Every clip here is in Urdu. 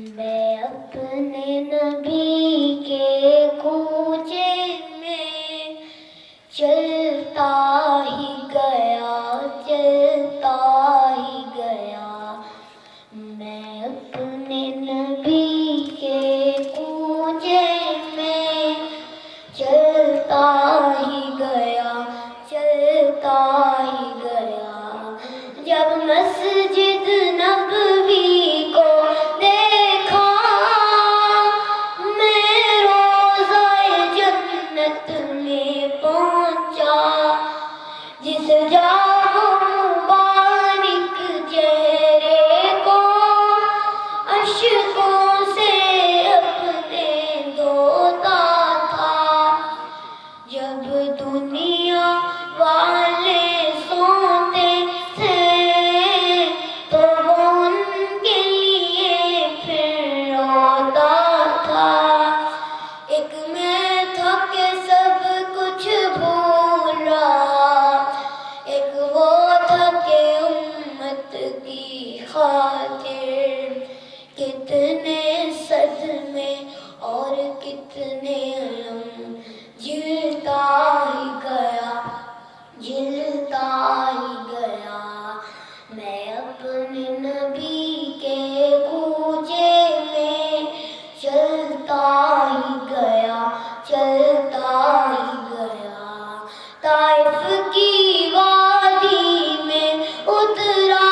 میں اپنے نبی کے کوچے میں چلتا ہی گیا، چلتا ہی گیا، میں اپنے نبی کے کوچے میں چلتا ہی گیا، چلتا ہی گیا، جب مسجد نبوی کو دیکھا میں روضہ جنت میں پہنچا، جس جا مبارک چہرے کو اشکوں سے اپنے دھوتا تھا، جب دنیا والے سوتے تھے تو وہ ان کے لیے پھر روتا تھا، ایک میں تھا کہ سب کچھ بھول رہا، ایک وہ تھا کہ امت کی خاطر کتنے صدمے اور کتنے علم جلتا ہی گیا، جلتا ہی گیا، میں اپنے نبی کے کوچے میں چلتا ہی گیا، چلتا ہی گیا، طائف کی وادی میں اترا،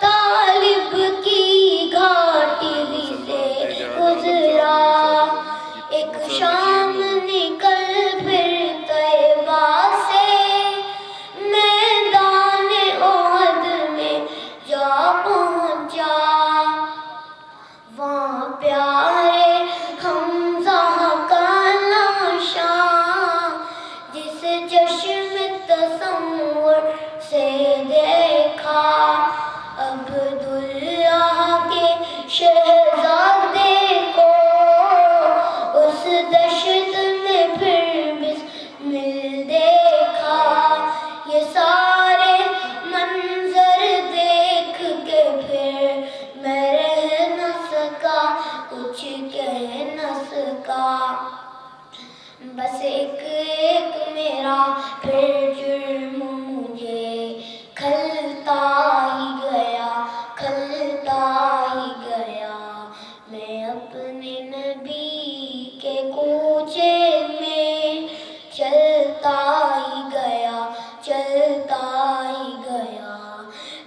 طالب کی گھاٹی سے گزرا، ایک شام نکل پھر طیبہ سے میدان احد میں جا پہنچا، وہاں پیارے حمزہ کا لاشا جس چشم تصور سے دیکھا، عبداللہ کے شہزادے کو اس دشت میں پھر بسمل دیکھا، یہ سارے منظر دیکھ کے پھر میں رہ نہ سکا، کچھ کہہ نہ سکا، بس ایک ایک میرا پھر جرم مجھے کھلتا ہی گیا، کھلتا ہی گیا، میں اپنے نبی کے کوچے میں چلتا ہی گیا، چلتا ہی گیا،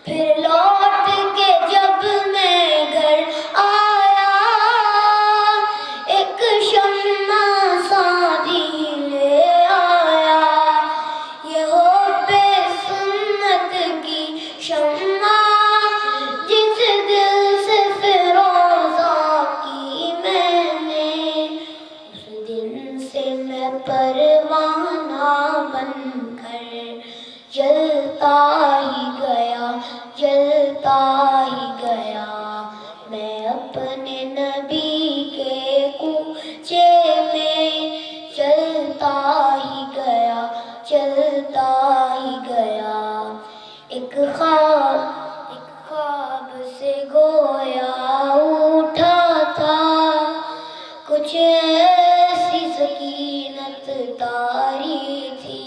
پھر لوٹ کے جب میں گھر آیا ایک شمع سادی لے آیا، یہ حب سنت کی شمع جس دل سے فیروزہ کی میں نے، اس دن سے میں پروانہ بن کر جلتا ہی گیا، جلتا ہی گیا، میں اپنے نبی کے کوچے میں چلتا ہی گیا، چلتا ہی گیا، ایک خواب سے گویا اٹھا تھا، کچھ ایسی سکینت طاری تھی،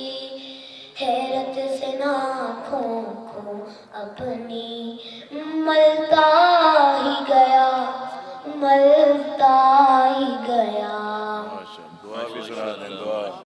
حیرت سے آنکھوں کو اپنی ملتا ہی گیا، ملتا ہی گیا۔